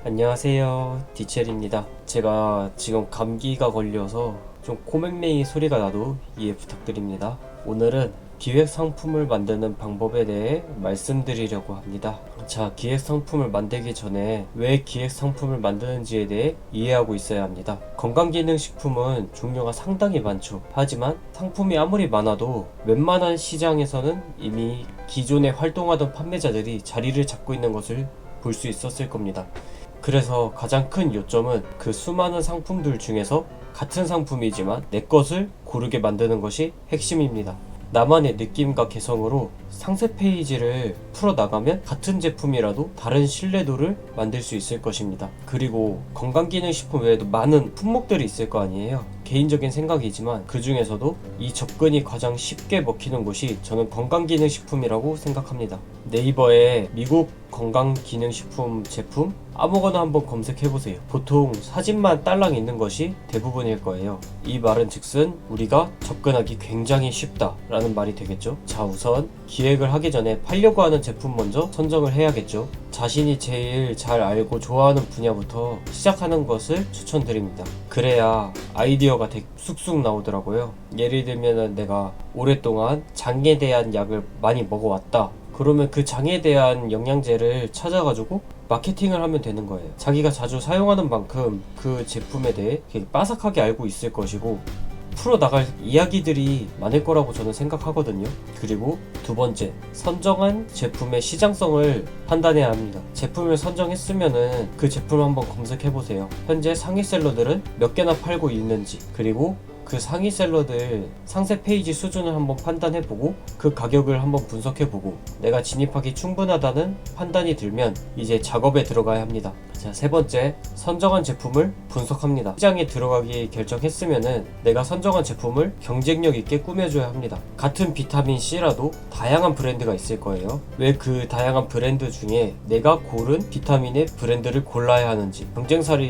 안녕하세요, 디첼입니다. 제가 지금 감기가 걸려서 좀 코맹맹이 소리가 나도 이해 부탁드립니다. 오늘은 기획 상품을 만드는 방법에 대해 말씀드리려고 합니다. 자, 기획 상품을 만들기 전에 왜 기획 상품을 만드는지에 대해 이해하고 있어야 합니다. 건강기능식품은 종류가 상당히 많죠. 하지만 상품이 아무리 많아도 웬만한 시장에서는 이미 기존에 활동하던 판매자들이 자리를 잡고 있는 것을 볼 수 있었을 겁니다. 그래서 가장 큰 요점은 그 수많은 상품들 중에서 같은 상품이지만 내 것을 고르게 만드는 것이 핵심입니다. 나만의 느낌과 개성으로 상세 페이지를 풀어나가면 같은 제품이라도 다른 신뢰도를 만들 수 있을 것입니다. 그리고 건강기능식품 외에도 많은 품목들이 있을 거 아니에요. 개인적인 생각이지만 그 중에서도 이 접근이 가장 쉽게 먹히는 곳이 저는 건강기능식품이라고 생각합니다. 네이버에 미국 건강기능식품 제품 아무거나 한번 검색해보세요. 보통 사진만 딸랑 있는 것이 대부분일 거예요. 이 말은 즉슨 우리가 접근하기 굉장히 쉽다 라는 말이 되겠죠. 자, 우선 기획을 하기 전에 팔려고 하는 제품 먼저 선정을 해야겠죠. 자신이 제일 잘 알고 좋아하는 분야부터 시작하는 것을 추천드립니다. 그래야 아이디어가 되게 쑥쑥 나오더라고요. 예를 들면 내가 오랫동안 장에 대한 약을 많이 먹어왔다. 그러면 그 장에 대한 영양제를 찾아가지고 마케팅을 하면 되는 거예요. 자기가 자주 사용하는 만큼 그 제품에 대해 되게 빠삭하게 알고 있을 것이고 풀어나갈 이야기들이 많을 거라고 저는 생각하거든요. 그리고 두 번째, 선정한 제품의 시장성을 판단해야 합니다. 제품을 선정했으면은 그 제품을 한번 검색해보세요. 현재 상위셀러들은 몇 개나 팔고 있는지, 그리고 그 상위셀러들 상세 페이지 수준을 한번 판단해보고 그 가격을 한번 분석해보고 내가 진입하기 충분하다는 판단이 들면 이제 작업에 들어가야 합니다. 자, 세 번째, 선정한 제품을 분석합니다. 시장에 들어가기 결정했으면은 내가 선정한 제품을 경쟁력 있게 꾸며줘야 합니다. 같은 비타민 C라도 다양한 브랜드가 있을 거예요. 왜 그 다양한 브랜드 중에 내가 고른 비타민의 브랜드를 골라야 하는지 경쟁사를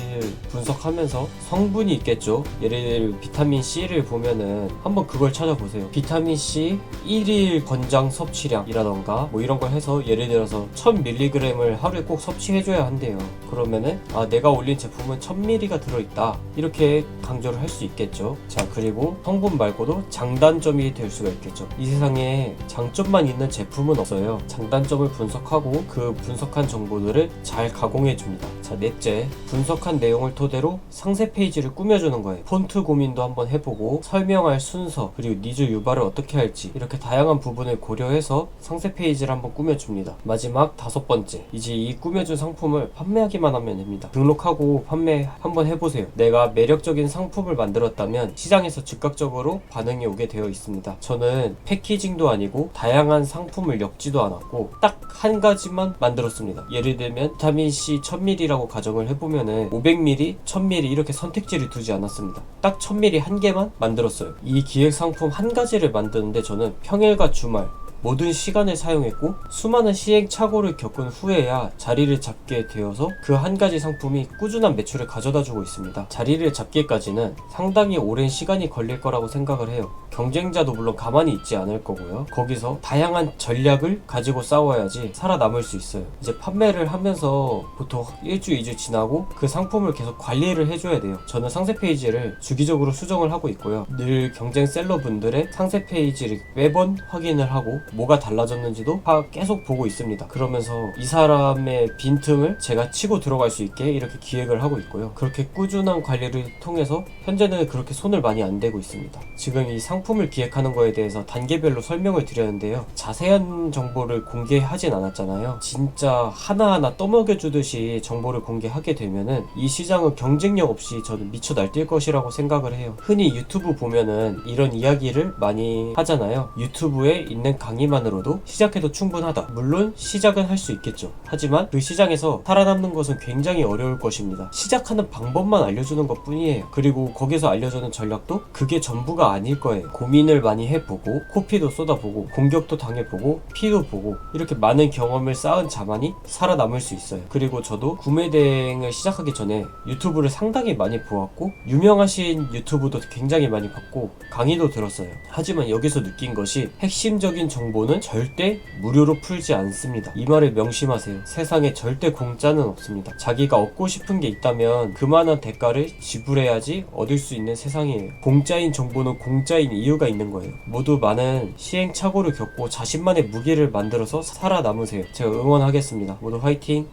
분석하면서 성분이 있겠죠. 예를 들어 비타민 C를 보면은 한번 그걸 찾아보세요. 비타민 C 1일 권장 섭취량이라던가 뭐 이런 걸 해서 예를 들어서 1000mg을 하루에 꼭 섭취해줘야 한대요. 그러면은 내가 올린 제품은 1000mg가 들어있다 이렇게 강조를 할 수 있겠죠. 자, 그리고 성분 말고도 장단점이 될 수가 있겠죠. 이 세상에 장점만 있는 제품은 없어요. 장단점을 분석하고 그 분석한 정보들을 잘 가공해 줍니다. 자, 넷째, 분석한 내용을 토대로 상세 페이지를 꾸며주는 거예요. 폰트 고민도 한번 해보고 설명할 순서 그리고 니즈 유발을 어떻게 할지 이렇게 다양한 부분을 고려해서 상세 페이지를 한번 꾸며줍니다. 마지막 다섯 번째, 이제 이 꾸며준 상품을 판매하기만 하면 됩니다. 등록하고 판매 한번 해보세요. 내가 매력적인 상품을 만들었다면 시장에서 즉각적으로 반응이 오게 되어 있습니다. 저는 패키징도 아니고 다양한 상품을 엮지도 않았고 딱 한 가지만 만들었습니다. 예를 들면 비타민C 1000ml라고 가정을 해보면은 500ml, 1000ml 이렇게 선택지를 두지 않았습니다. 딱 1000ml 한 개만 만들었어요. 이 기획 상품 한 가지를 만드는데 저는 평일과 주말 모든 시간을 사용했고 수많은 시행착오를 겪은 후에야 자리를 잡게 되어서 그 한 가지 상품이 꾸준한 매출을 가져다주고 있습니다. 자리를 잡기까지는 상당히 오랜 시간이 걸릴 거라고 생각을 해요. 경쟁자도 물론 가만히 있지 않을 거고요. 거기서 다양한 전략을 가지고 싸워야지 살아남을 수 있어요. 이제 판매를 하면서 보통 1주, 2주 지나고 그 상품을 계속 관리를 해줘야 돼요. 저는 상세 페이지를 주기적으로 수정을 하고 있고요. 늘 경쟁 셀러분들의 상세 페이지를 매번 확인을 하고 뭐가 달라졌는지도 계속 보고 있습니다. 그러면서 이 사람의 빈틈을 제가 치고 들어갈 수 있게 이렇게 기획을 하고 있고요. 그렇게 꾸준한 관리를 통해서 현재는 그렇게 손을 많이 안 대고 있습니다. 지금 이 상품을 기획하는 거에 대해서 단계별로 설명을 드렸는데요. 자세한 정보를 공개하진 않았잖아요. 진짜 하나하나 떠먹여주듯이 정보를 공개하게 되면은 이 시장은 경쟁력 없이 저는 미쳐 날뛸 것이라고 생각을 해요. 흔히 유튜브 보면은 이런 이야기를 많이 하잖아요. 유튜브에 있는 강의만으로도 시작해도 충분하다. 물론 시작은 할 수 있겠죠. 하지만 그 시장에서 살아남는 것은 굉장히 어려울 것입니다. 시작하는 방법만 알려주는 것 뿐이에요. 그리고 거기서 알려주는 전략도 그게 전부가 아닐 거예요. 고민을 많이 해보고 코피도 쏟아보고 공격도 당해보고 피도 보고 이렇게 많은 경험을 쌓은 자만이 살아남을 수 있어요. 그리고 저도 구매 대행을 시작하기 전에 유튜브를 상당히 많이 보았고 유명하신 유튜브도 굉장히 많이 봤고 강의도 들었어요. 하지만 여기서 느낀 것이 핵심적인 정보 정보는 절대 무료로 풀지 않습니다. 이 말을 명심하세요. 세상에 절대 공짜는 없습니다. 자기가 얻고 싶은 게 있다면 그만한 대가를 지불해야지 얻을 수 있는 세상이에요. 공짜인 정보는 공짜인 이유가 있는 거예요. 모두 많은 시행착오를 겪고 자신만의 무기를 만들어서 살아남으세요. 제가 응원하겠습니다. 모두 화이팅!